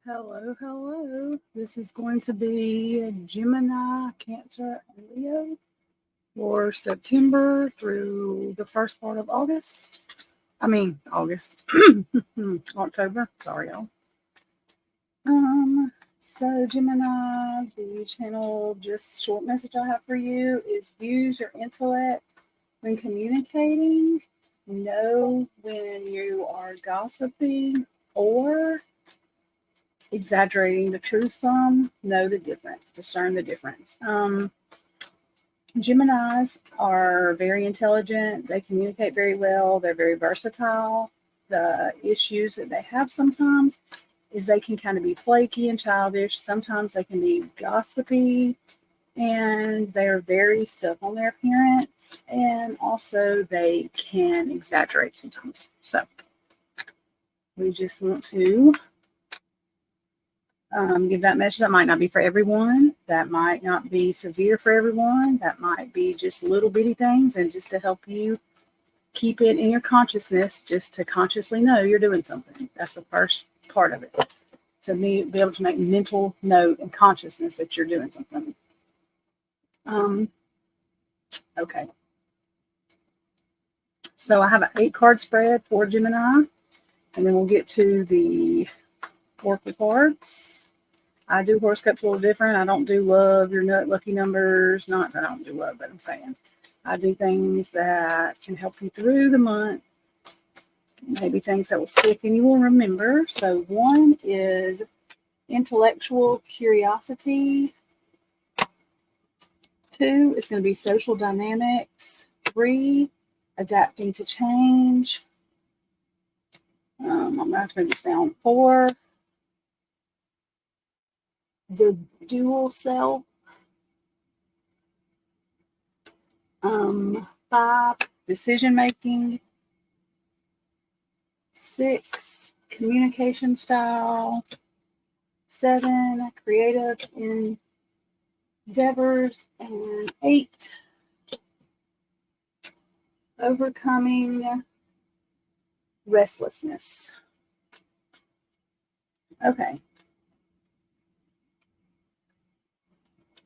Hello, hello. This is going to be Gemini, Cancer, and Leo for September through the first part of August. August. October. Sorry, y'all. So Gemini, the channel, just short message I have for you is use your intellect when communicating. Know when you are gossiping or exaggerating the truth some. Know the difference. Discern the difference. Geminis are very intelligent. They communicate very well. They're very versatile. The issues that they have sometimes is they can kind of be flaky and childish. Sometimes they can be gossipy, and they're very stuck on their appearance. And also they can exaggerate sometimes. So we just want to give that message. That might not be for everyone. That might not be severe for everyone. That might be just little bitty things, and just to help you keep it in your consciousness, just to consciously know you're doing something. That's the first part of it. To be able to make mental note and consciousness that you're doing something. Okay. So I have an 8-card spread for Gemini, and then we'll get to the oracle cards. I do horoscopes a little different. I don't do love, your lucky numbers. Not that I don't do love, but I'm saying I do things that can help you through the month. Maybe things that will stick and you will remember. So 1 is intellectual curiosity. 2 is going to be social dynamics. 3, adapting to change. I'm going to have to move this down. 4, the dual self. 5, decision making. 6, communication style. 7, creative endeavors. And 8, overcoming restlessness. Okay.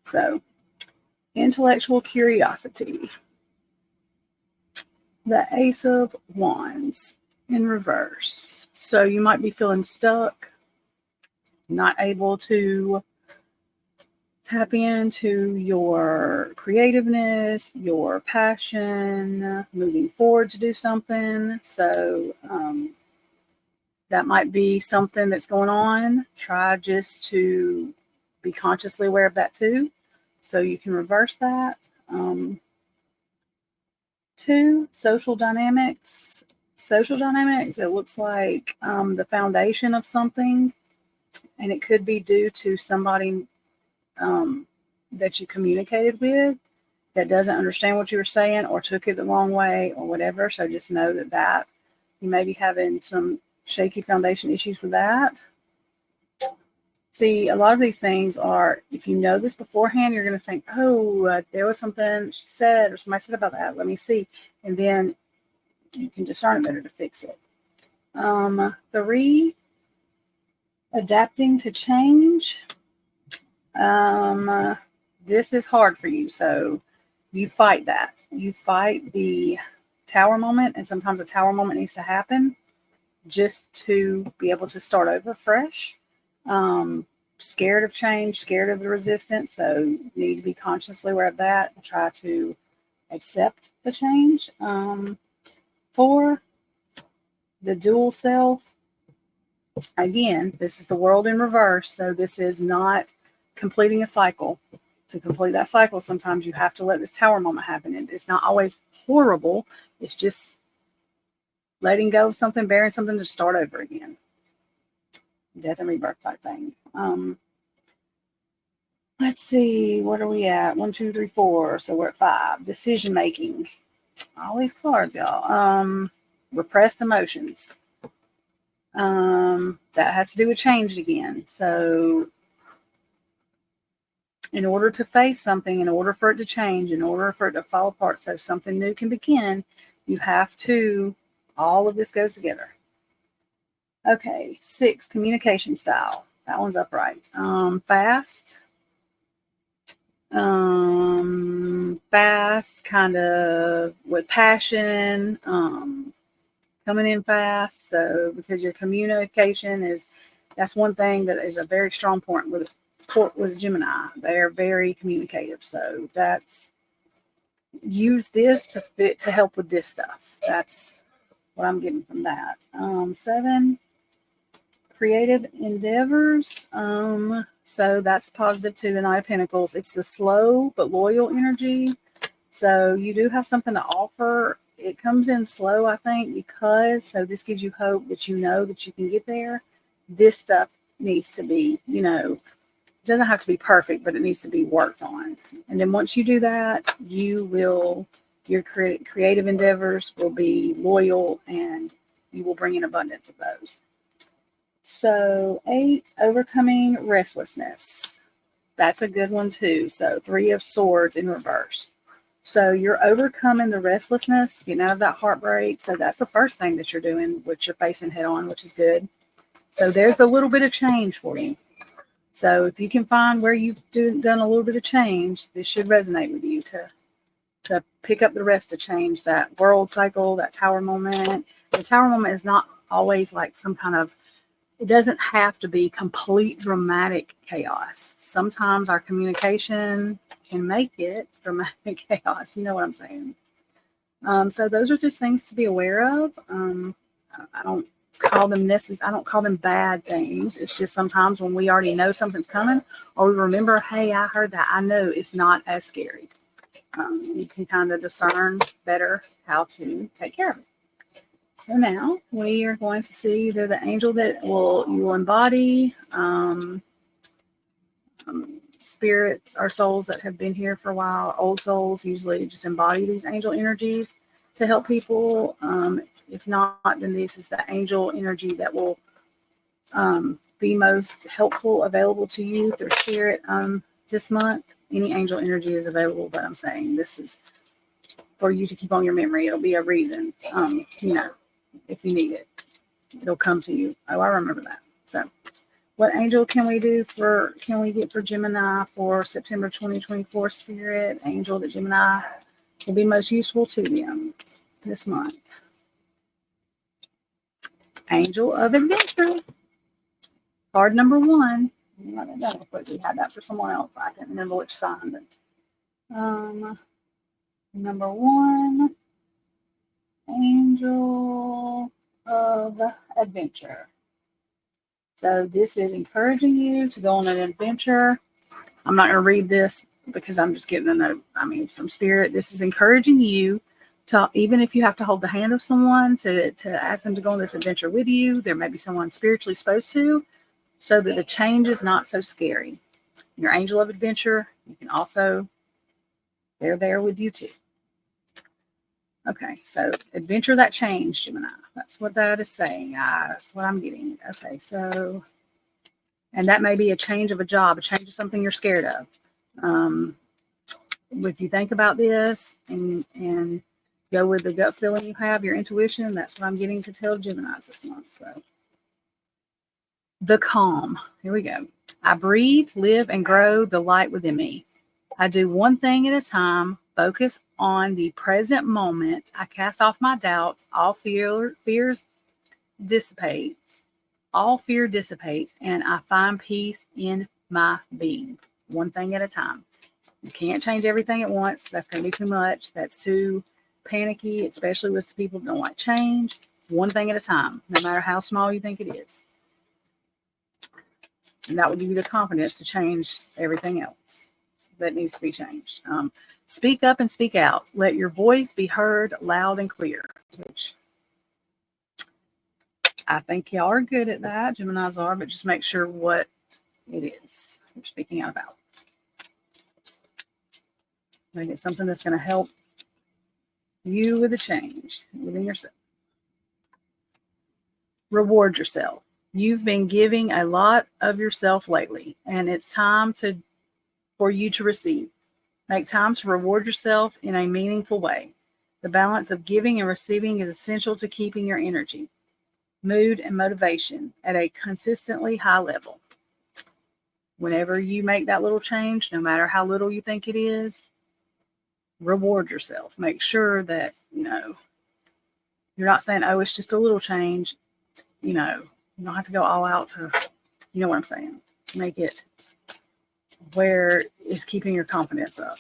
So, intellectual curiosity. The Ace of Wands in reverse. So you might be feeling stuck, not able to tap into your creativeness, your passion, moving forward to do something. So that might be something that's going on. Try just to be consciously aware of that too, so you can reverse that. 2, social dynamics. Social dynamics, it looks like the foundation of something, and it could be due to somebody that you communicated with that doesn't understand what you were saying or took it the wrong way or whatever. So just know that you may be having some shaky foundation issues with that. See, a lot of these things are, if you know this beforehand, you're going to think, oh, there was something she said or somebody said about that. Let me see. And then you can discern it better to fix it. 3, adapting to change. This is hard for you. So you fight that. You fight the tower moment. And sometimes a tower moment needs to happen just to be able to start over fresh. Scared of change, scared of the resistance. So you need to be consciously aware of that and try to accept the change. 4, the dual self. Again, this is the world in reverse. So this is not completing a cycle. To complete that cycle, sometimes you have to let this tower moment happen. And it's not always horrible. It's just letting go of something, bearing something to start over again. Death and rebirth type thing. Let's see, what are we at? 1, 2, 3, 4. So we're at 5. Decision making. All these cards, y'all. Repressed emotions. That has to do with change again. So in order to face something, in order for it to change, in order for it to fall apart so something new can begin, you have to, all of this goes together. Okay, 6, communication style. That one's upright. Fast. Fast, kind of with passion. Coming in fast. So because your communication that's one thing that is a very strong point with Gemini. They're very communicative. So use this to help with this stuff. That's what I'm getting from that. 7, creative endeavors. So that's positive to the Knight of Pentacles. It's a slow but loyal energy. So you do have something to offer. It comes in slow, I think, so this gives you hope that you know that you can get there. This stuff needs to be, it doesn't have to be perfect, but it needs to be worked on. And then once you do that, your creative endeavors will be loyal and you will bring in abundance of those. So 8, overcoming restlessness. That's a good one too. So 3 of Swords in reverse. So you're overcoming the restlessness, getting out of that heartbreak. So that's the first thing that you're doing, which you're facing head on, which is good. So there's a little bit of change for you. So if you can find where you've done a little bit of change, this should resonate with you to pick up the rest to change that world cycle, that tower moment. The tower moment is not always like some kind of, it doesn't have to be complete dramatic chaos. Sometimes our communication can make it dramatic chaos. You know what I'm saying? So those are just things to be aware of. I don't call them bad things. It's just sometimes when we already know something's coming, or we remember, hey, I heard that. I know it's not as scary. You can kind of discern better how to take care of it. So now we are going to see either the angel that you will embody, spirits or souls that have been here for a while. Old souls usually just embody these angel energies to help people. If not, then this is the angel energy that will be most helpful, available to you through spirit this month. Any angel energy is available, but I'm saying this is for you to keep on your memory. It'll be a reason, if you need it, it'll come to you. Oh, I remember that. So what angel can we get for Gemini for September 2024 spirit? Angel that Gemini will be most useful to them this month. Angel of Adventure. Card number 1. We had that for someone else. I can't remember which sign, but number 1. Angel of Adventure. So this is encouraging you to go on an adventure. I'm not going to read this because I'm just getting a note. From Spirit, this is encouraging you to, even if you have to hold the hand of someone to ask them to go on this adventure with you, there may be someone spiritually supposed to, so that the change is not so scary. Your angel of adventure, you can also, they're there with you too. Okay, so adventure that changed, Gemini. That's what that is saying. That's what I'm getting. Okay, so, and that may be a change of a job, a change of something you're scared of. If you think about this and go with the gut feeling you have, your intuition, that's what I'm getting to tell Geminis this month. So, the calm. Here we go. I breathe, live, and grow the light within me. I do one thing at a time. Focus on the present moment. I cast off my doubts. All fear dissipates. All fear dissipates, and I find peace in my being. One thing at a time. You can't change everything at once. That's going to be too much. That's too panicky, especially with people who don't like change. One thing at a time, no matter how small you think it is. And that will give you the confidence to change everything else that needs to be changed. Speak up and speak out. Let your voice be heard loud and clear, which I think y'all are good at that. Geminis are, but just make sure what it is you're speaking out about. I think it's something that's going to help you with a change within yourself. Reward yourself. You've been giving a lot of yourself lately, and it's time for you to receive. Make time to reward yourself in a meaningful way. The balance of giving and receiving is essential to keeping your energy, mood, and motivation at a consistently high level. Whenever you make that little change, no matter how little you think it is, reward yourself. Make sure that, you're not saying, oh, it's just a little change. You don't have to go all out to, you know what I'm saying? Make it where it's keeping your confidence up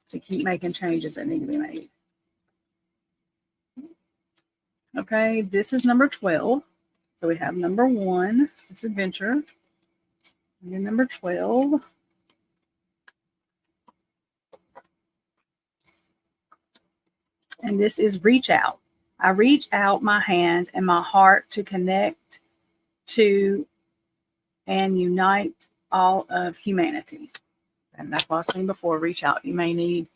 to keep making changes that need to be made. Okay, this is number 12. So we have number 1, this adventure, and then number 12. And this is reach out. I reach out my hands and my heart to connect to and unite all of humanity. And that's what I was saying before, reach out. You may need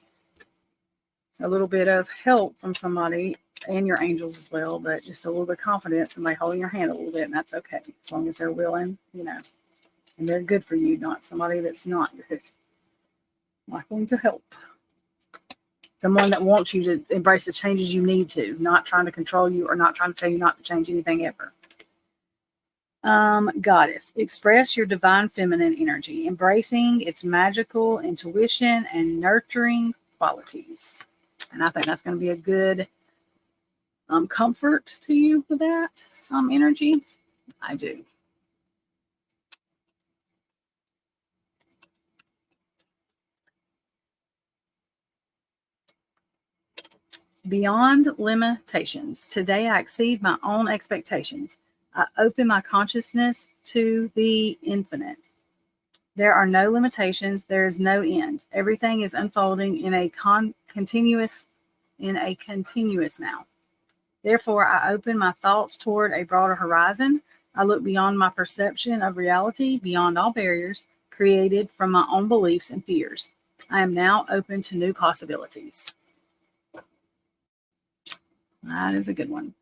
a little bit of help from somebody and your angels as well, but just a little bit of confidence, somebody holding your hand a little bit, and that's okay. As long as they're willing, and they're good for you, not somebody that's not going to help. Someone that wants you to embrace the changes you need to, not trying to control you or not trying to tell you not to change anything ever. Goddess, express your divine feminine energy, embracing its magical intuition and nurturing qualities. And I think that's going to be a good comfort to you with that energy. I do. Beyond limitations. Today I exceed my own expectations. I open my consciousness to the infinite. There are no limitations. There is no end. Everything is unfolding in a continuous now. Therefore, I open my thoughts toward a broader horizon. I look beyond my perception of reality, beyond all barriers created from my own beliefs and fears. I am now open to new possibilities. That is a good one.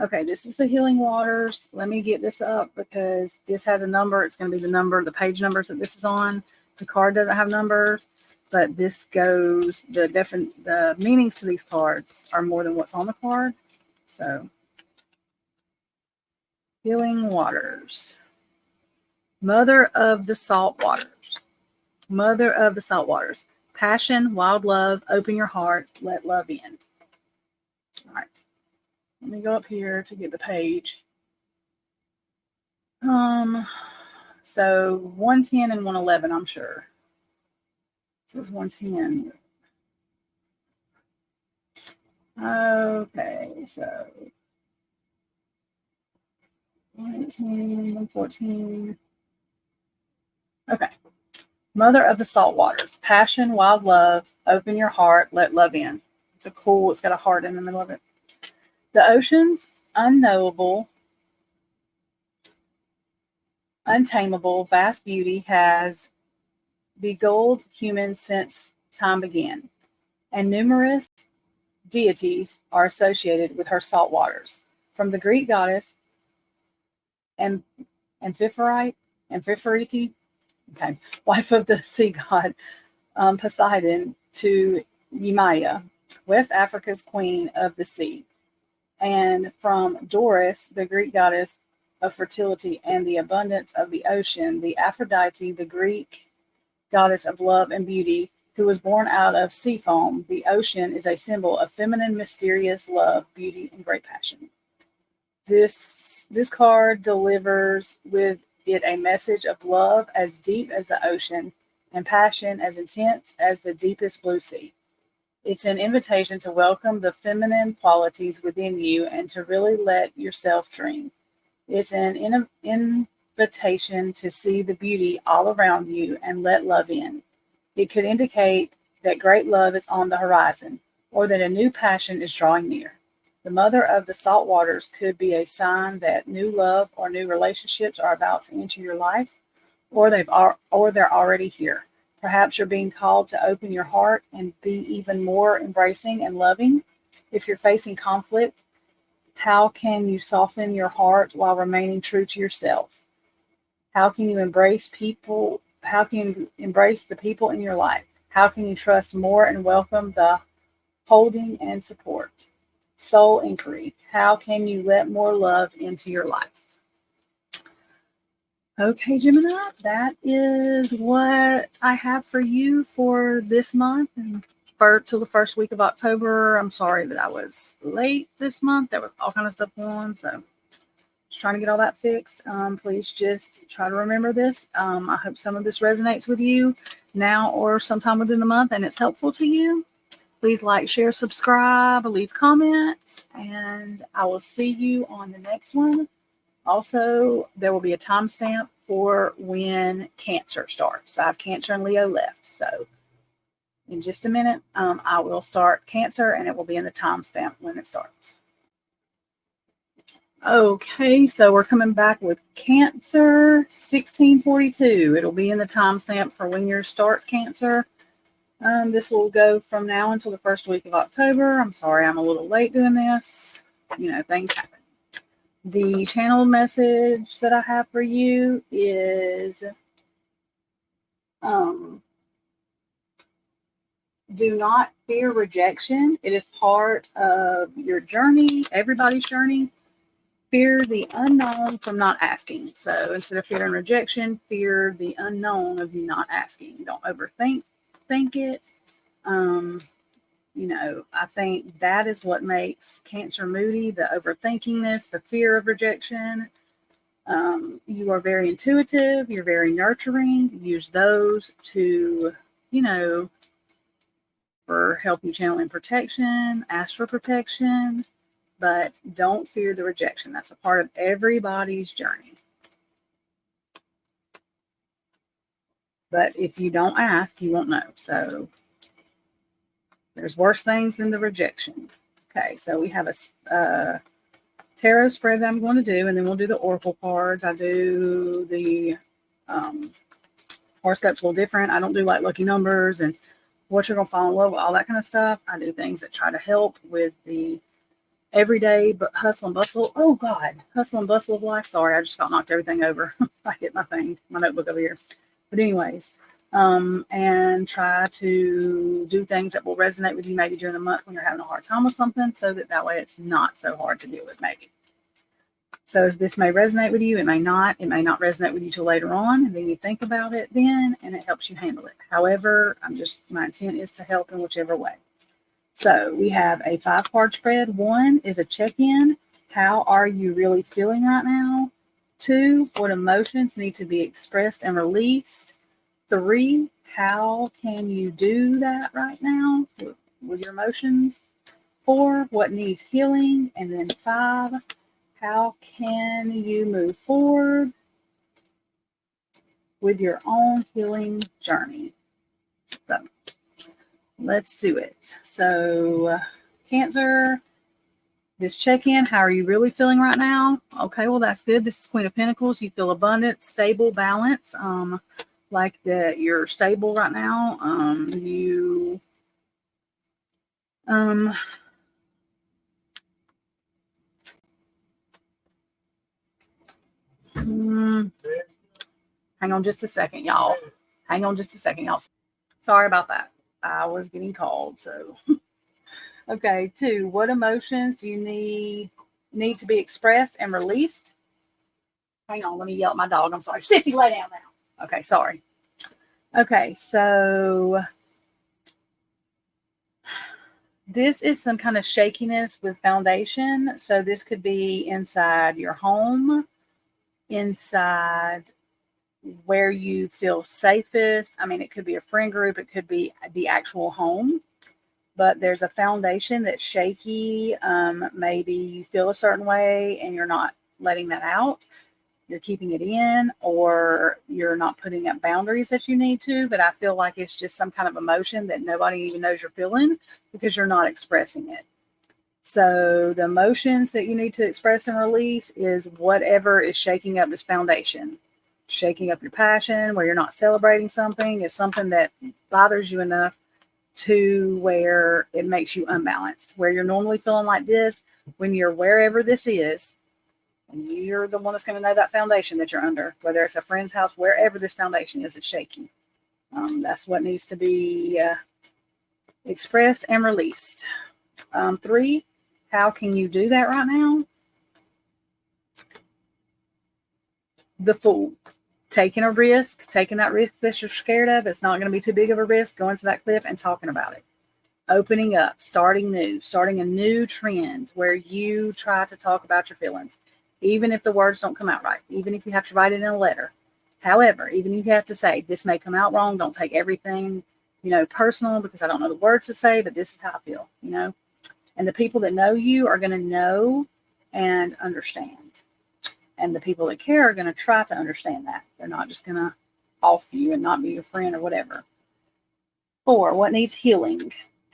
Okay, this is the healing waters. Let me get this up because this has a number. It's going to be the page numbers that this is on. The card doesn't have numbers, but this goes, the meanings to these cards are more than what's on the card. So, healing waters. Mother of the salt waters. Mother of the salt waters. Passion, wild love, open your heart, let love in. All right. Let me go up here to get the page. So 110 and 111, I'm sure. This is 110. Okay, so 118, 114. Okay. Mother of the salt waters. Passion, wild love, open your heart, let love in. It's got a heart in the middle of it. The ocean's unknowable, untamable, vast beauty has beguiled humans since time began, and numerous deities are associated with her salt waters. From the Greek goddess Amphitrite, wife of the sea god Poseidon, to Yemaya, West Africa's queen of the sea. And from Doris, the Greek goddess of fertility and the abundance of the ocean, the Aphrodite, the Greek goddess of love and beauty, who was born out of sea foam. The ocean is a symbol of feminine, mysterious love, beauty, and great passion. This card delivers with it a message of love as deep as the ocean and passion as intense as the deepest blue sea. It's an invitation to welcome the feminine qualities within you and to really let yourself dream. It's an invitation to see the beauty all around you and let love in. It could indicate that great love is on the horizon or that a new passion is drawing near. The mother of the salt waters could be a sign that new love or new relationships are about to enter your life, or they're already here. Perhaps you're being called to open your heart and be even more embracing and loving. If you're facing conflict, how can you soften your heart while remaining true to yourself? How can you embrace people? How can you embrace the people in your life? How can you trust more and welcome the holding and support? Soul inquiry. How can you let more love into your life? Okay, Gemini, that is what I have for you for this month and till the first week of October. I'm sorry that I was late this month. There was all kind of stuff going on, so just trying to get all that fixed. Please just try to remember this. I hope some of this resonates with you now or sometime within the month and it's helpful to you. Please like, share, subscribe, leave comments, and I will see you on the next one. Also, there will be a timestamp for when Cancer starts. I have Cancer and Leo left. So in just a minute, I will start Cancer and it will be in the timestamp when it starts. Okay, so we're coming back with Cancer 1642. It'll be in the timestamp for when yours starts, Cancer. This will go from now until the first week of October. I'm sorry I'm a little late doing this. You know, things happen. The channel message that I have for you is do not fear rejection. It is part of your journey, everybody's journey. Fear the unknown from not asking. So instead of fearing rejection, fear the unknown of you not asking. Don't overthink it. You know, I think that is what makes Cancer moody, the overthinkingness, the fear of rejection. You are very intuitive. You're very nurturing. Use those to, you know, for help you channel in protection, ask for protection, but don't fear the rejection. That's a part of everybody's journey. But if you don't ask, you won't know. So there's worse things than the rejection. Okay, so we have a tarot spread that I'm going to do, and then we'll do the oracle cards. I do the horoscopes a little different. I don't do like lucky numbers and what you're going to fall in love with, all that kind of stuff. I do things that try to help with the everyday but hustle and bustle. Oh, God, hustle and bustle of life. Sorry, I just got knocked everything over. I hit my notebook over here. But anyways, and try to do things that will resonate with you maybe during the month when you're having a hard time with something, so that way it's not so hard to deal with maybe. So this may resonate with you, it may not resonate with you till later on, and then you think about it then, and it helps you handle it. However, my intent is to help in whichever way. So we have a 5-card spread. 1 is a check-in. How are you really feeling right now? 2, what emotions need to be expressed and released? 3, how can you do that right now with your emotions? 4, what needs healing? And then 5, how can you move forward with your own healing journey? So let's do it. So Cancer, this check-in, how are you really feeling right now? Okay, well, that's good. This is Queen of Pentacles. You feel abundant, stable, balance. Like that you're stable right now. Hang on just a second, y'all. Sorry about that. I was getting called, so. Okay, 2, what emotions do you need to be expressed and released? Hang on, let me yell at my dog. I'm sorry. Sissy, lay down now. Okay, sorry. Okay, so this is some kind of shakiness with foundation. So this could be inside your home, inside where you feel safest. I mean, it could be a friend group. It could be the actual home. But there's a foundation that's shaky. Maybe you feel a certain way and you're not letting that out. You're keeping it in, or you're not putting up boundaries that you need to. But I feel like it's just some kind of emotion that nobody even knows you're feeling because you're not expressing it. So the emotions that you need to express and release is whatever is shaking up this foundation. Shaking up your passion, where you're not celebrating something, is something that bothers you enough to where it makes you unbalanced. Where you're normally feeling like this, when you're wherever this is, and you're the one that's going to know that foundation that you're under, whether it's a friend's house, wherever this foundation is, it's shaking. That's what needs to be expressed and released. 3, how can you do that right now? The Fool. taking a risk, taking that risk that you're scared of. It's not going to be too big of a risk, going to that cliff and talking about it. Opening up, starting new, starting a new trend where you try to talk about your feelings, even if the words don't come out right, even if you have to write it in a letter. However, even if you have to say, this may come out wrong, don't take everything, personal, because I don't know the words to say, but this is how I feel, And the people that know you are going to know and understand. And the people that care are going to try to understand that. They're not just going to off you and not be your friend or whatever. 4, what needs healing?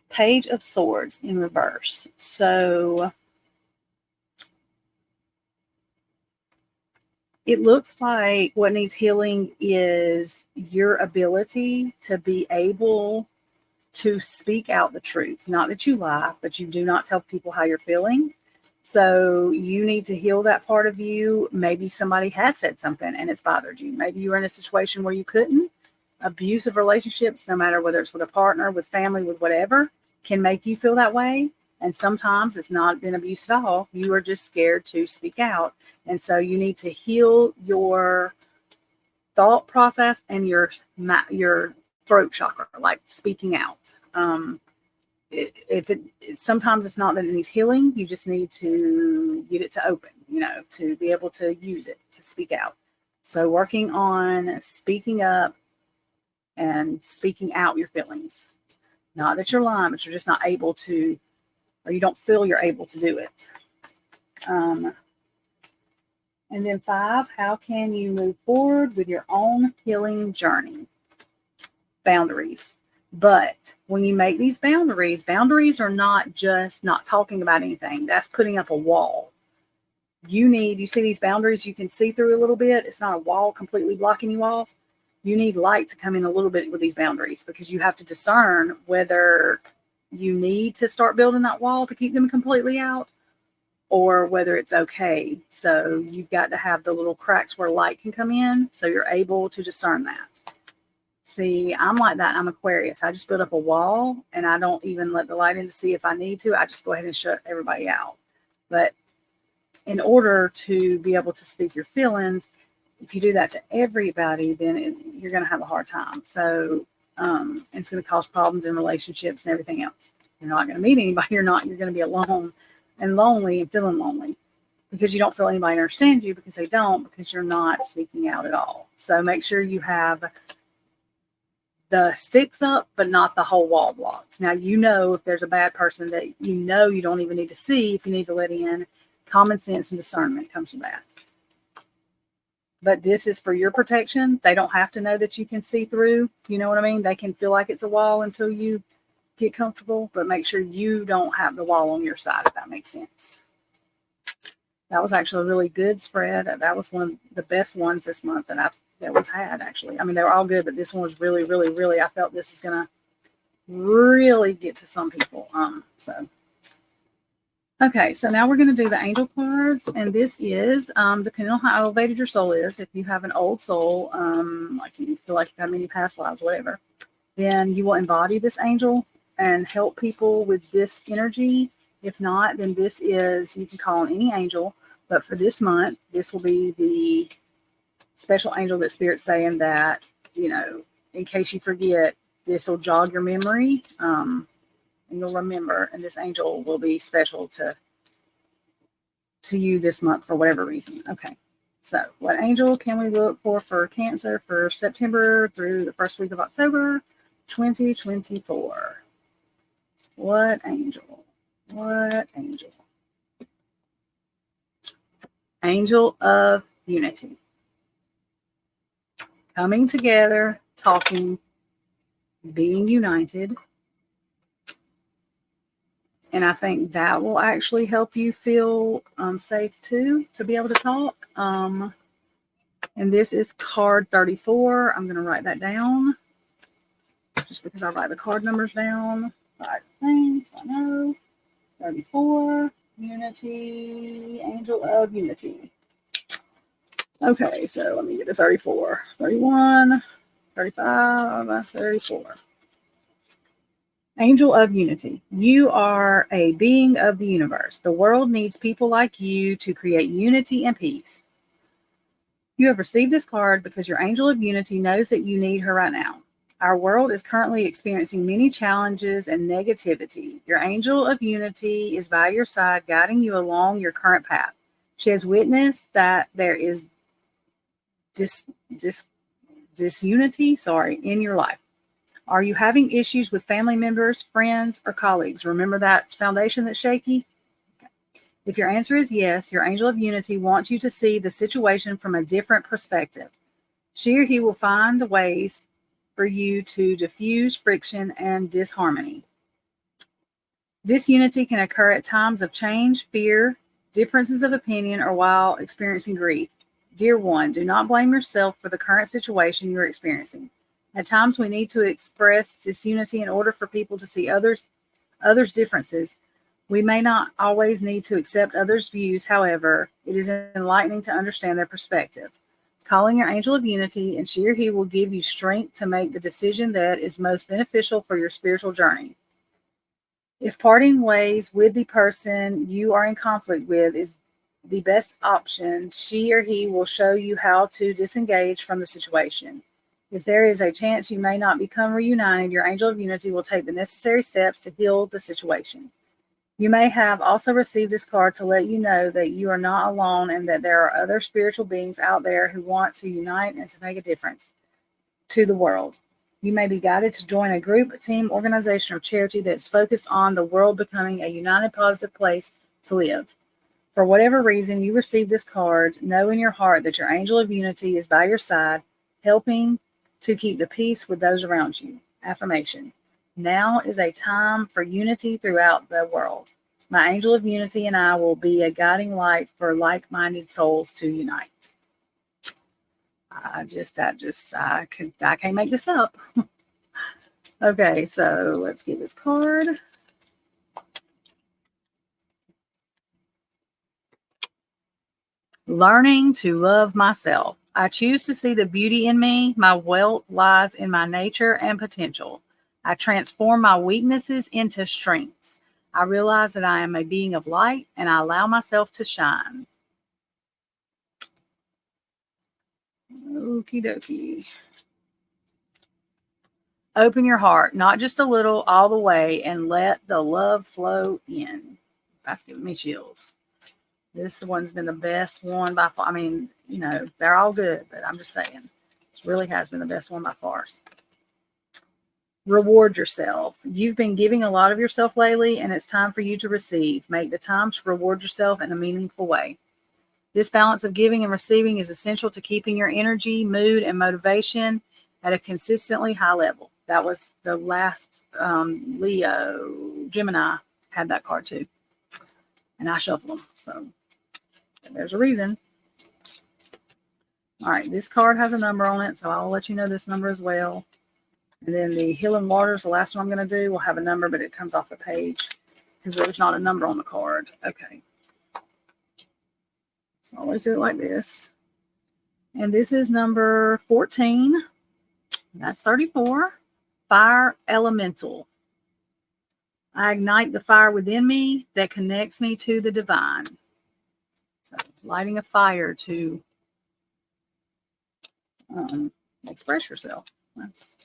Page of Swords in reverse. So it looks like what needs healing is your ability to be able to speak out the truth. Not that you lie, but you do not tell people how you're feeling. So you need to heal that part of you. Maybe somebody has said something and it's bothered you. Maybe you were in a situation where you couldn't. Abusive relationships, no matter whether it's with a partner, with family, with whatever, can make you feel that way. And sometimes it's not been abuse at all. You are just scared to speak out. And so you need to heal your thought process and your throat chakra, like speaking out. Sometimes it's not that it needs healing. You just need to get it to open, to be able to use it, to speak out. So working on speaking up and speaking out your feelings. Not that you're lying, but you're just not able to, or you don't feel you're able to do it. And then 5, how can you move forward with your own healing journey? Boundaries. But when you make these boundaries are not just not talking about anything. That's putting up a wall. You see these boundaries you can see through a little bit. It's not a wall completely blocking you off. You need light to come in a little bit with these boundaries, because you have to discern whether you need to start building that wall to keep them completely out, or whether it's okay. So you've got to have the little cracks where light can come in, so you're able to discern that. See, I'm like that. I'm Aquarius. I just build up a wall and I don't even let the light in to see if I need to. I just go ahead and shut everybody out. But in order to be able to speak your feelings, if you do that to everybody, then you're going to have a hard time. So it's going to cause problems in relationships and everything else. You're not going to meet anybody. You're going to be alone and lonely and feeling lonely, because you don't feel anybody understands you, because they don't, because you're not speaking out at all. So make sure you have the sticks up, but not the whole wall blocked. Now, if there's a bad person that you don't even need to see, if you need to let in, common sense and discernment comes from that. But this is for your protection. They don't have to know that you can see through. You know what I mean? They can feel like it's a wall until you get comfortable, but make sure you don't have the wall on your side, if that makes sense. That was actually a really good spread. That was one of the best ones this month that we've had, actually. I mean, they were all good, but this one was really, really, really, I felt this is going to really get to some people. Okay, so now we're going to do the angel cards, and this is, depending on how elevated your soul is, if you have an old soul, like you feel like you've had many past lives, whatever, then you will embody this angel and help people with this energy. If not, then this is, you can call on any angel, but for this month, this will be the special angel that Spirit's saying that, in case you forget, this will jog your memory, and you'll remember, and this angel will be special to you this month for whatever reason. Okay, so what angel can we look for Cancer for September through the first week of October 2024? What angel? What angel? Angel of Unity. Coming together, talking, being united. And I think that will actually help you feel safe too, to be able to talk. And this is card 34. I'm going to write that down just because I write the card numbers down. Right things, I know. 34, Unity, Angel of Unity. Okay, so let me get to 34. 31, 35, 34. Angel of Unity. You are a being of the universe. The world needs people like you to create unity and peace. You have received this card because your angel of unity knows that you need her right now. Our world is currently experiencing many challenges and negativity. Your angel of unity is by your side, guiding you along your current path. She has witnessed that there is disunity, in your life. Are you having issues with family members, friends, or colleagues? Remember that foundation that's shaky? If your answer is yes, your angel of unity wants you to see the situation from a different perspective. She or he will find ways for you to diffuse friction and disharmony. Disunity can occur at times of change, fear, differences of opinion, or while experiencing grief. Dear one, do not blame yourself for the current situation you're experiencing. At times, we need to express disunity in order for people to see others' differences. We may not always need to accept others' views. However, it is enlightening to understand their perspective. Calling your angel of unity, and she or he will give you strength to make the decision that is most beneficial for your spiritual journey. If parting ways with the person you are in conflict with is the best option, she or he will show you how to disengage from the situation. If there is a chance you may not become reunited, your angel of unity will take the necessary steps to heal the situation. You may have also received this card to let you know that you are not alone and that there are other spiritual beings out there who want to unite and to make a difference to the world. You may be guided to join a group, a team, organization, or charity that is focused on the world becoming a united, positive place to live. For whatever reason you received this card, know in your heart that your angel of unity is by your side, helping to keep the peace with those around you. Affirmation. Now is a time for unity throughout the world. My angel of unity and I will be a guiding light for like-minded souls to unite. I can't make this up. Okay, so let's get this card. Learning to love myself. I choose to see the beauty in me. My wealth lies in my nature and potential. I transform my weaknesses into strengths. I realize that I am a being of light and I allow myself to shine. Okie dokie. Open your heart, not just a little, all the way, and let the love flow in. That's giving me chills. This one's been the best one by far. I mean, they're all good, but I'm just saying, this really has been the best one by far. Reward yourself. You've been giving a lot of yourself lately, and it's time for you to receive. Make the time to reward yourself in a meaningful way. This balance of giving and receiving is essential to keeping your energy, mood, and motivation at a consistently high level. That was the last Leo. Gemini had that card too. And I shuffled them. So there's a reason. All right, this card has a number on it, so I'll let you know this number as well. And then the Healing Waters, the last one I'm going to do, will have a number, but it comes off the page because there's not a number on the card. Okay. So I always do it like this. And this is number 14. That's 34. Fire Elemental. I ignite the fire within me that connects me to the divine. So lighting a fire to express yourself. That's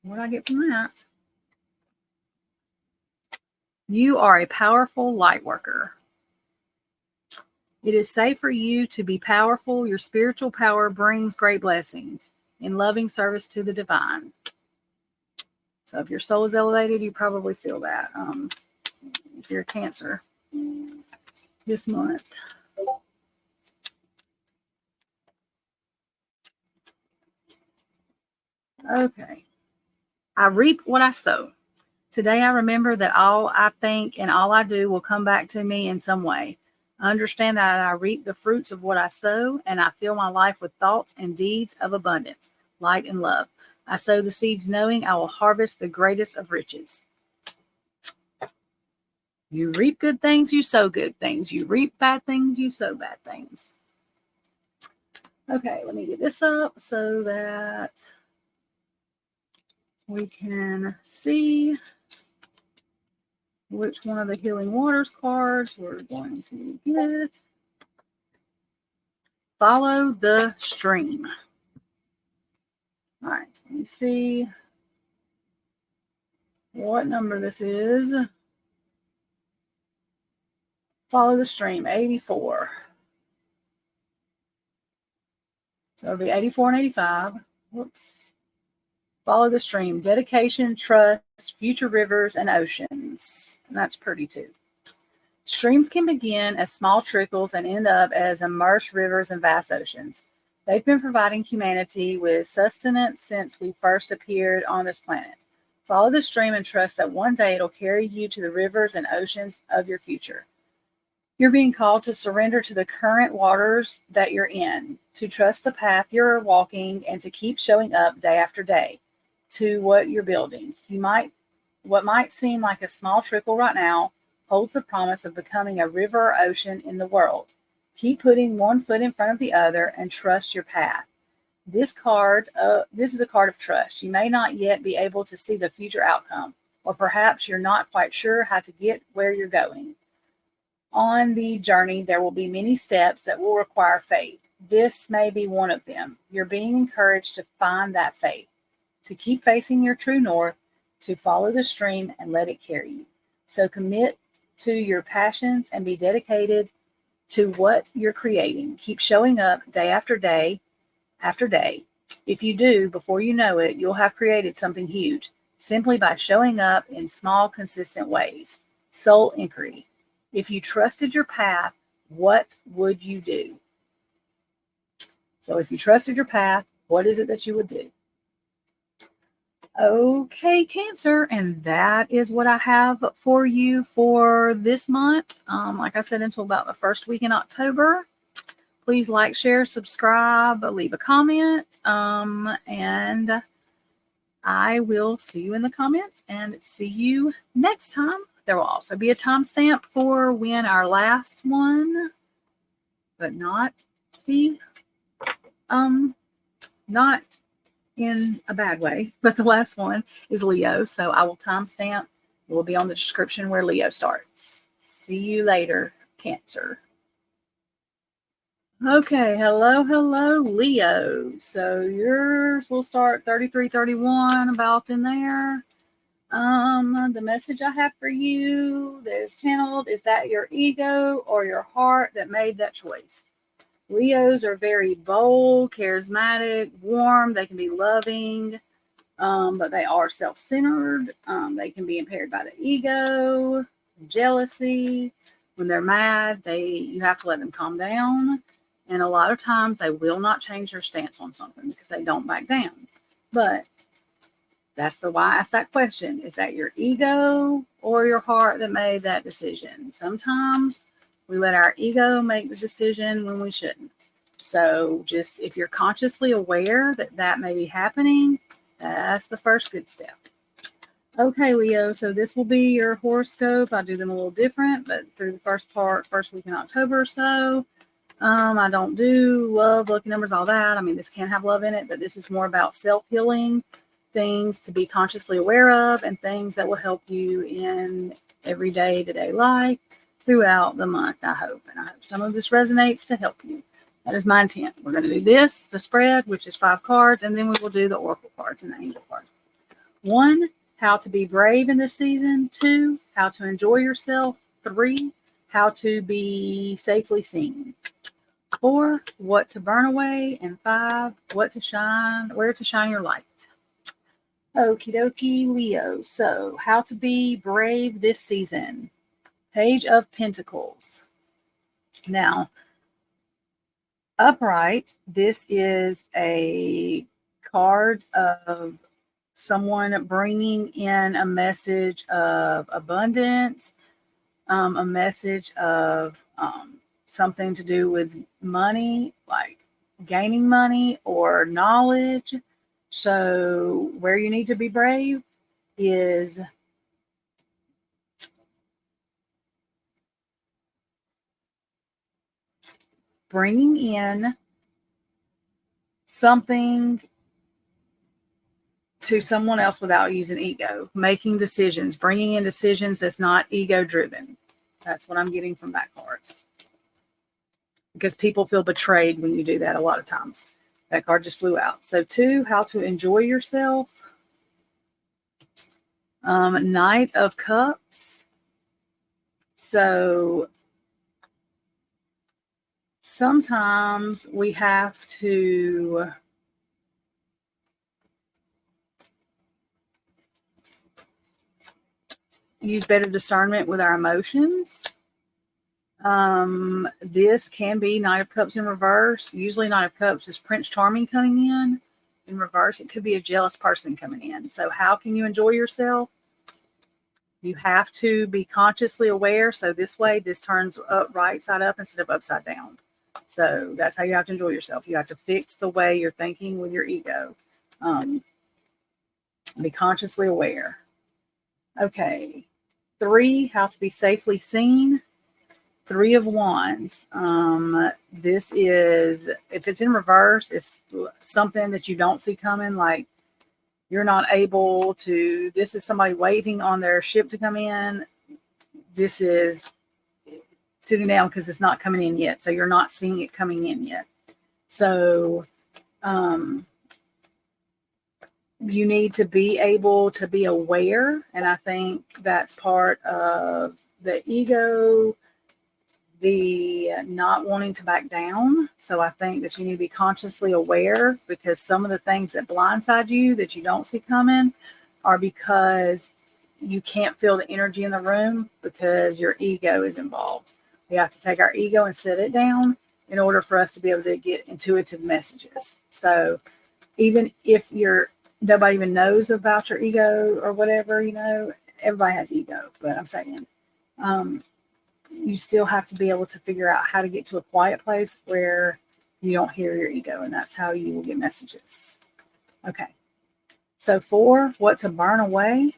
what I get from that. You are a powerful light worker. It is safe for you to be powerful. Your spiritual power brings great blessings in loving service to the divine. So if your soul is elevated, you probably feel that. If you're a Cancer this month. Okay. I reap what I sow. Today I remember that all I think and all I do will come back to me in some way. I understand that I reap the fruits of what I sow, and I fill my life with thoughts and deeds of abundance, light, and love. I sow the seeds knowing I will harvest the greatest of riches. You reap good things, you sow good things. You reap bad things, you sow bad things. Okay, let me get this up so that we can see which one of the Healing Waters cards we're going to get. Follow the stream. All right, let me see what number this is. Follow the stream, 84. So it'll be 84 and 85. Whoops. Follow the stream. Dedication, trust, future rivers, and oceans. And that's pretty too. Streams can begin as small trickles and end up as immersed rivers and vast oceans. They've been providing humanity with sustenance since we first appeared on this planet. Follow the stream and trust that one day it'll carry you to the rivers and oceans of your future. You're being called to surrender to the current waters that you're in, to trust the path you're walking, and to keep showing up day after day to what you're building. What might seem like a small trickle right now holds the promise of becoming a river or ocean in the world. Keep putting one foot in front of the other and trust your path. This is a card of trust. You may not yet be able to see the future outcome, or perhaps you're not quite sure how to get where you're going. On the journey, there will be many steps that will require faith. This may be one of them. You're being encouraged to find that faith, to keep facing your true north, to follow the stream and let it carry you. So commit to your passions and be dedicated to what you're creating. Keep showing up day after day after day. If you do, before you know it, you'll have created something huge simply by showing up in small, consistent ways. Soul inquiry. If you trusted your path, what would you do? So if you trusted your path, what is it that you would do? Okay, Cancer, and that is what I have for you for this month. Like I said, until about the first week in October. Please like, share, subscribe, leave a comment, and I will see you in the comments and see you next time. There will also be a timestamp for when our last one, but not the, not in a bad way, but the last one is Leo. So I will timestamp. It will be on the description where Leo starts. See you later, Cancer. Okay, hello, Leo. So yours will start 3331, about in there. The message I have for you that is channeled is that your ego or your heart that made that choice. Leos are very bold, charismatic, warm. They can be loving, but they are self-centered. They can be impaired by the ego, jealousy. When they're mad, you have to let them calm down. And a lot of times they will not change their stance on something because they don't back down. But that's why I asked that question. Is that your ego or your heart that made that decision? Sometimes we let our ego make the decision when we shouldn't. So just if you're consciously aware that that may be happening, that's the first good step. Okay, Leo, so this will be your horoscope. I do them a little different, but through the first week in October or so. I don't do love, lucky numbers, all that. I mean, this can have love in it, but this is more about self-healing, things to be consciously aware of, and things that will help you in everyday to-day life throughout the month, I hope. And I hope some of this resonates to help you. That is my intent. We're going to do this, the spread, which is 5 cards, and then we will do the oracle cards and the angel card. 1, how to be brave in this season. 2, how to enjoy yourself. 3, how to be safely seen. 4, what to burn away. And 5, where to shine your light. Okie dokie, Leo. So, how to be brave this season. Page of Pentacles. Now, upright, this is a card of someone bringing in a message of abundance, a message of something to do with money, like gaining money or knowledge. So where you need to be brave is bringing in something to someone else without using ego, making decisions, bringing in decisions that's not ego driven. That's what I'm getting from that card. because people feel betrayed when you do that a lot of times. That card just flew out. So 2, how to enjoy yourself. Knight of Cups. So sometimes we have to use better discernment with our emotions. This can be Knight of Cups in reverse. Usually Knight of Cups is Prince Charming coming in. In reverse, it could be a jealous person coming in. So how can you enjoy yourself? You have to be consciously aware. So this way, this turns up right side up instead of upside down. So that's how you have to enjoy yourself. You have to fix the way you're thinking with your ego. Be consciously aware. Okay. 3, how to be safely seen. 3 of Wands. This is, if it's in reverse, it's something that you don't see coming, like you're not able to, this is somebody waiting on their ship to come in. This is sitting down because it's not coming in yet. So you're not seeing it coming in yet. So you need to be able to be aware. And I think that's part of the ego, the not wanting to back down. So I think that you need to be consciously aware, because some of the things that blindside you that you don't see coming are because you can't feel the energy in the room because your ego is involved. We have to take our ego and sit it down in order for us to be able to get intuitive messages. So even if nobody even knows about your ego or whatever, everybody has ego, but I'm saying, you still have to be able to figure out how to get to a quiet place where you don't hear your ego, and that's how you will get messages. Okay. So 4, what to burn away.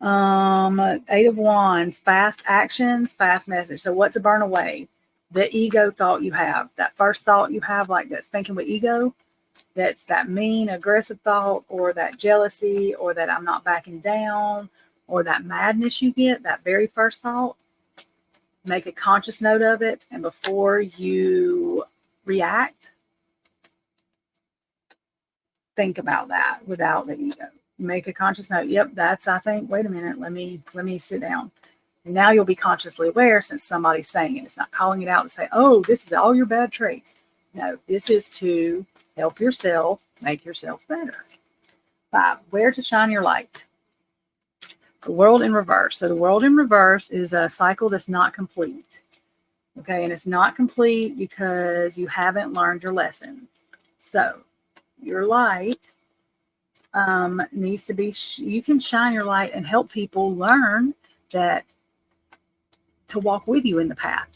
8 of Wands, fast actions, fast message. So what to burn away? The ego thought you have, that first thought you have, like that's thinking with ego, that's that mean, aggressive thought, or that jealousy, or that I'm not backing down, or that madness you get, that very first thought. Make a conscious note of it, and before you react, think about that without the ego. Make a conscious note. Yep, that's, I think, wait a minute, let me sit down. And now you'll be consciously aware, since somebody's saying it. It's not calling it out and say, oh, this is all your bad traits. No, this is to help yourself, make yourself better. 5, where to shine your light. The world in reverse. So the world in reverse is a cycle that's not complete. Okay, and it's not complete because you haven't learned your lesson. So your light needs to be, you can shine your light and help people learn that, to walk with you in the path.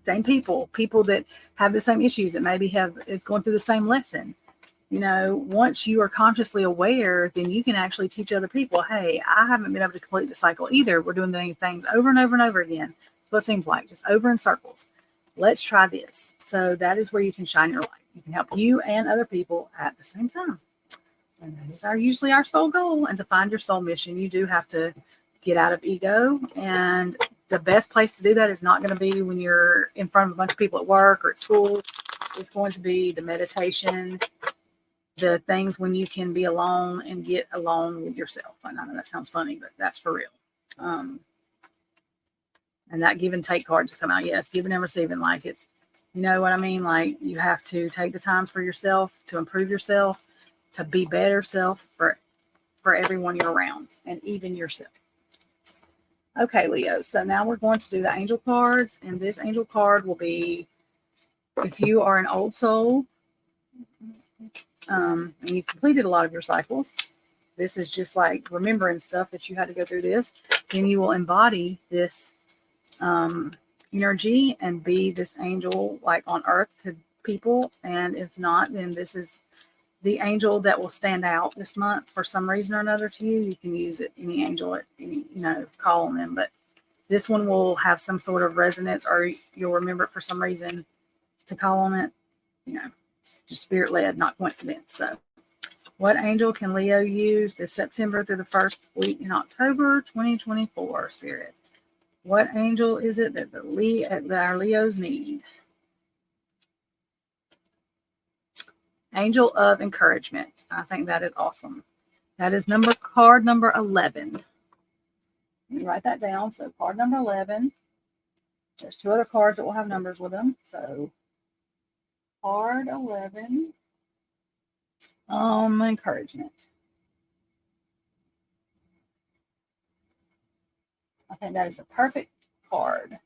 Same people that have the same issues, that maybe is going through the same lesson. Once you are consciously aware, then you can actually teach other people, hey, I haven't been able to complete the cycle either. We're doing things over and over and over again. That's what it seems like, just over in circles. Let's try this. So that is where you can shine your light. You can help you and other people at the same time. And that is usually our soul goal. And to find your soul mission, you do have to get out of ego. And the best place to do that is not going to be when you're in front of a bunch of people at work or at school. It's going to be the meditation, the things when you can be alone and get alone with yourself. And I know that sounds funny, but that's for real. And that give and take card just come out. Yes, giving and receiving. Like, it's, you know what I mean? Like, you have to take the time for yourself, to improve yourself, to be better self for everyone you're around, and even yourself. Okay, Leo. So now we're going to do the angel cards. And this angel card will be, if you are an old soul, and you've completed a lot of your cycles, this is just like remembering stuff that you had to go through this, then you will embody this energy and be this angel, like on earth to people. And if not, then this is the angel that will stand out this month for some reason or another to you. You can use it, any angel, any, call on them, but this one will have some sort of resonance, or you'll remember it for some reason to call on it. Just spirit led, not coincidence. So what angel can Leo use this September through the first week in October 2024, Spirit? What angel is it that that our Leos need? Angel of encouragement. I think that is awesome. That is card number 11. Let me write that down. So card number 11. There's 2 other cards that will have numbers with them. So card 11. Encouragement. I think that is a perfect card.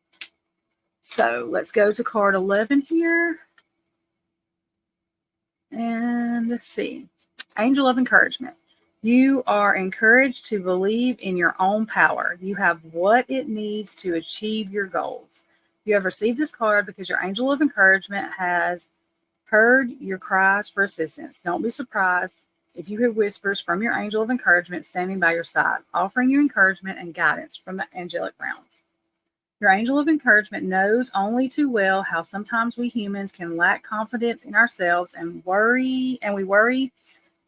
So let's go to card 11 here. And let's see. Angel of encouragement. You are encouraged to believe in your own power. You have what it needs to achieve your goals. You have received this card because your angel of encouragement has heard your cries for assistance. Don't be surprised if you hear whispers from your angel of encouragement standing by your side, offering you encouragement and guidance from the angelic realms. Your angel of encouragement knows only too well how sometimes we humans can lack confidence in ourselves and we worry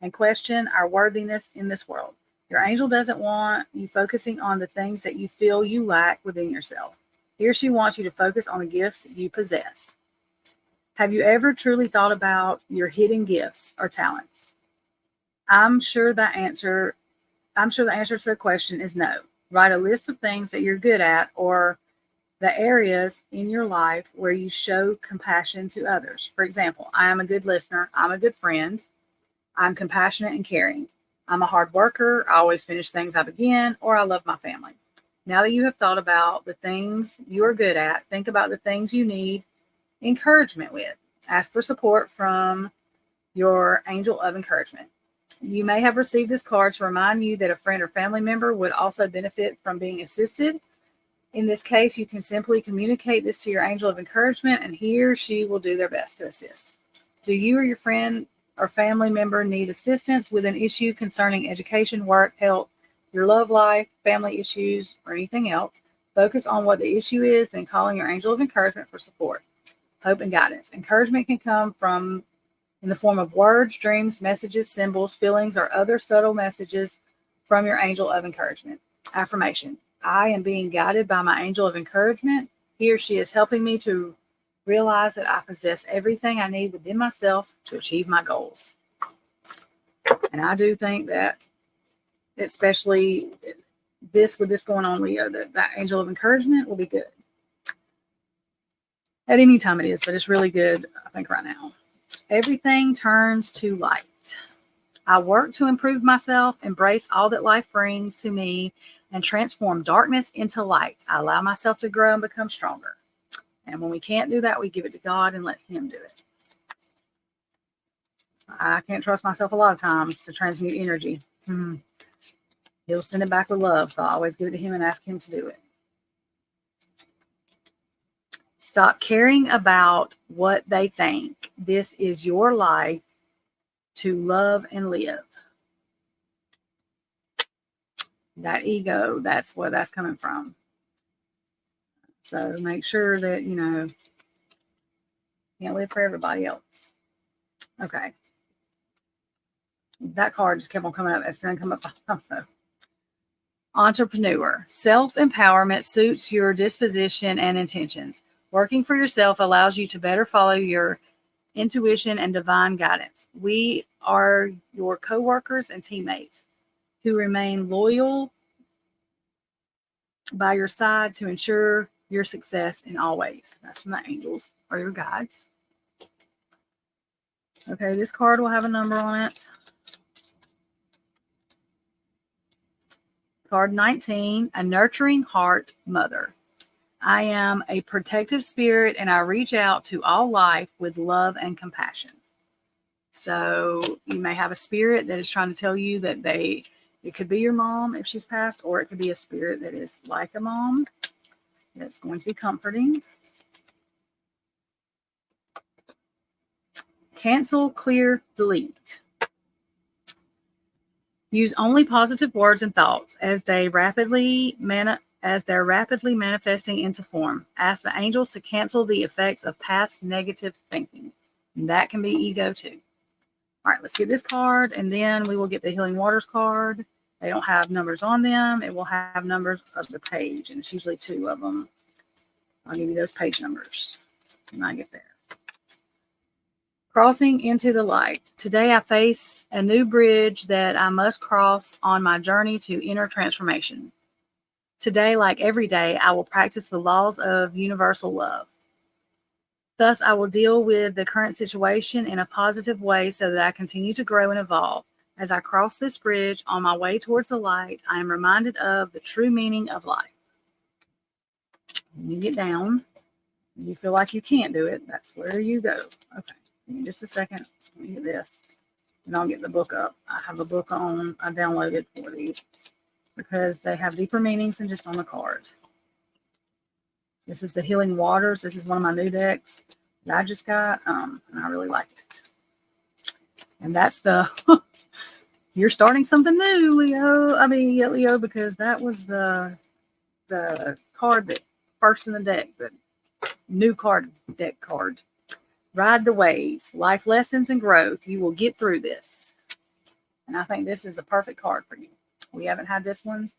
and question our worthiness in this world. Your angel doesn't want you focusing on the things that you feel you lack within yourself. He or she wants you to focus on the gifts you possess. Have you ever truly thought about your hidden gifts or talents? I'm sure the answer to the question is no. Write a list of things that you're good at or the areas in your life where you show compassion to others. For example, I am a good listener. I'm a good friend. I'm compassionate and caring. I'm a hard worker. I always finish things I begin, or I love my family. Now that you have thought about the things you are good at, think about the things you need encouragement with. Ask for support from your angel of encouragement. You may have received this card to remind you that a friend or family member would also benefit from being assisted. In this case, you can simply communicate this to your angel of encouragement, and he or she will do their best to assist. Do you or your friend or family member need assistance with an issue concerning education, work, health, your love life, family issues, or anything else? Focus on what the issue is, then calling your angel of encouragement for support, hope, and guidance. Encouragement can come from in the form of words, dreams, messages, symbols, feelings, or other subtle messages from your angel of encouragement. Affirmation. I am being guided by my angel of encouragement. He or she is helping me to realize that I possess everything I need within myself to achieve my goals. And I do think that, especially with this going on, Leo, that angel of encouragement will be good. At any time it is, but it's really good, I think, right now. Everything turns to light. I work to improve myself, embrace all that life brings to me, and transform darkness into light. I allow myself to grow and become stronger. And when we can't do that, we give it to God and let Him do it. I can't trust myself a lot of times to transmute energy. He'll send it back with love, so I always give it to Him and ask Him to do it. Stop caring about what they think. This is your life to love and live. That ego, that's where that's coming from. So make sure that, you can't live for everybody else. Okay. That card just kept on coming up. It's going to come up. So. Entrepreneur. Self-empowerment suits your disposition and intentions. Working for yourself allows you to better follow your intuition and divine guidance. We are your co-workers and teammates who remain loyal by your side to ensure your success in all ways. That's from the angels or your guides. Okay, this card will have a number on it. Card 19, a nurturing heart mother. I am a protective spirit and I reach out to all life with love and compassion. So you may have a spirit that is trying to tell you that it could be your mom if she's passed, or it could be a spirit that is like a mom that's going to be comforting. Cancel, clear, delete. Use only positive words and thoughts as they're rapidly manifesting into form. Ask the angels to cancel the effects of past negative thinking. And that can be ego too. All right, let's get this card, and then we will get the Healing Waters card. They don't have numbers on them. It will have numbers of the page, and it's usually 2 of them. I'll give you those page numbers when I get there. Crossing into the light. Today I face a new bridge that I must cross on my journey to inner transformation. Today, like every day, I will practice the laws of universal love. Thus, I will deal with the current situation in a positive way so that I continue to grow and evolve. As I cross this bridge on my way towards the light, I am reminded of the true meaning of life. When you get down, you feel like you can't do it, that's where you go. Okay, give me just a second. Let me get this, and I'll get the book up. I have a book I downloaded for these because they have deeper meanings than just on the card. This is the Healing Waters. This is one of my new decks that I just got, and I really liked it. And that's the you're starting something new, Leo, because that was the card that first in the deck, the new deck card. Ride the waves, life lessons and growth. You will get through this. And I think this is the perfect card for you. We haven't had this one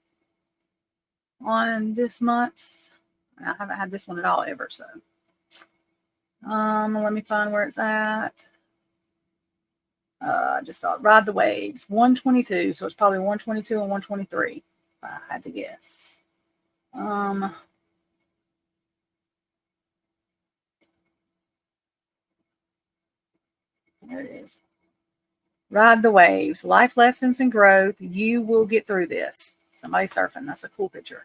on this month's. I haven't had this one at all ever, so. Let me find where it's at. I just saw it. Ride the Waves, 122. So it's probably 122 and 123, if I had to guess. There it is. Ride the waves, life lessons and growth. You will get through this. Somebody surfing. That's a cool picture.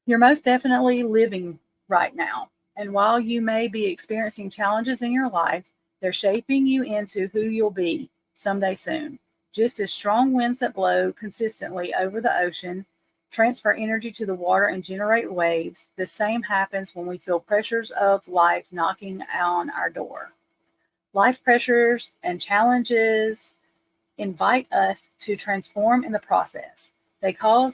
You're most definitely living right now. And while you may be experiencing challenges in your life, they're shaping you into who you'll be someday soon. Just as strong winds that blow consistently over the ocean transfer energy to the water and generate waves, the same happens when we feel pressures of life knocking on our door. Life pressures and challenges invite us to transform in the process. They can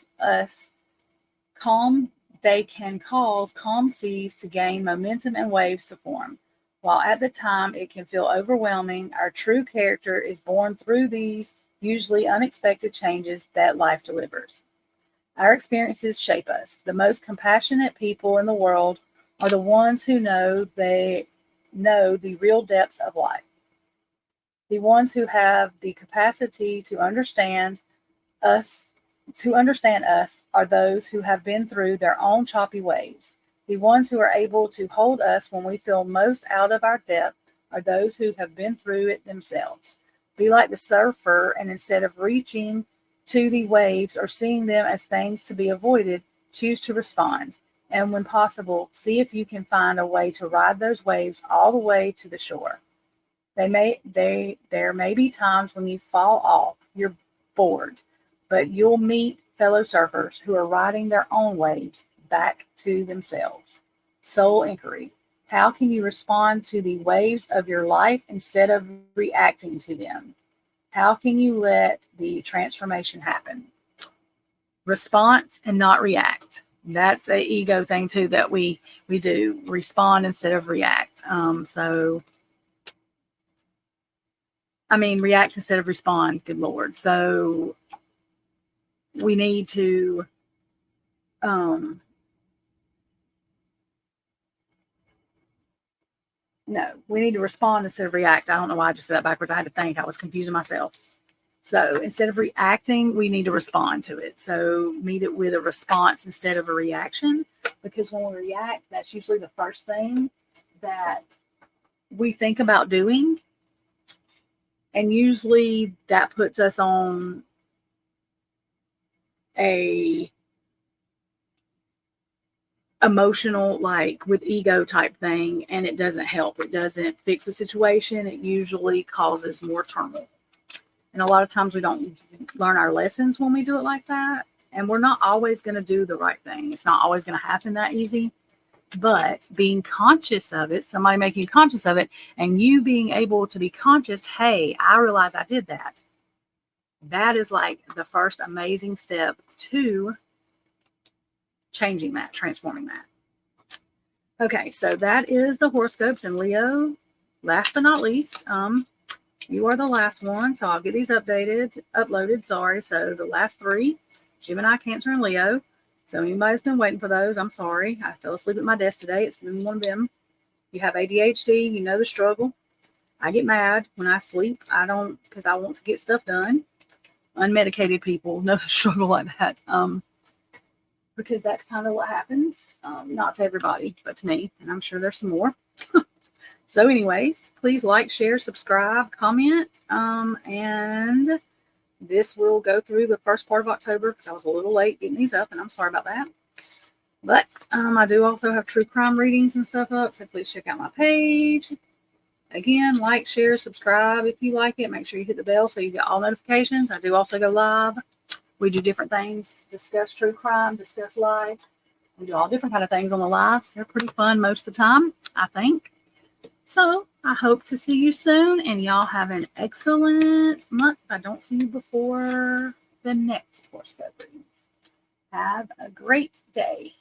cause calm seas to gain momentum and waves to form. While at the time it can feel overwhelming, our true character is born through these usually unexpected changes that life delivers. Our experiences shape us. The most compassionate people in the world are the ones who know the real depths of life. The ones who have the capacity to understand us are those who have been through their own choppy waves. The ones who are able to hold us when we feel most out of our depth are those who have been through it themselves. Be like the surfer, and instead of reaching to the waves or seeing them as things to be avoided, choose to respond. And when possible, see if you can find a way to ride those waves all the way to the shore. There may be times when you fall off, you're bored, but you'll meet fellow surfers who are riding their own waves back to themselves. Soul inquiry. How can you respond to the waves of your life instead of reacting to them? How can you let the transformation happen? Response and not react. That's an ego thing too that we do. Respond instead of react. React instead of respond. Good Lord. So we need to we need to respond instead of react. I don't know why I just said that backwards. I had to think. I was confusing myself. So instead of reacting, we need to respond to it. So meet it with a response instead of a reaction, because when we react, that's usually the first thing that we think about doing. And usually that puts us on a emotional, like with ego type thing, and it doesn't help. It doesn't fix the situation. It usually causes more turmoil. And a lot of times we don't learn our lessons when we do it like that. And we're not always going to do the right thing. It's not always going to happen that easy. But being conscious of it, somebody making you conscious of it, and you being able to be conscious, hey, I realize I did that. That is like the first amazing step to changing that, transforming that. Okay, so that is the horoscopes. And Leo, last but not least, You are the last one, so I'll get these uploaded. Sorry. So the last 3, Gemini, Cancer, and Leo. So anybody's been waiting for those, I'm sorry. I fell asleep at my desk today. It's been one of them. You have ADHD, you know the struggle. I get mad when I sleep. I don't, because I want to get stuff done. Unmedicated people know the struggle like that. Because that's kind of what happens. Not to everybody, but to me. And I'm sure there's some more. So anyways, please like, share, subscribe, comment. And this will go through the first part of October because I was a little late getting these up, and I'm sorry about that. But I do also have true crime readings and stuff up, so please check out my page. Again, like, share, subscribe if you like it. Make sure you hit the bell so you get all notifications. I do also go live. We do different things, discuss true crime, discuss life. We do all different kind of things on the live. They're pretty fun most of the time, I think. So I hope to see you soon, and y'all have an excellent month. If I don't see you before the next horoscope readings, have a great day.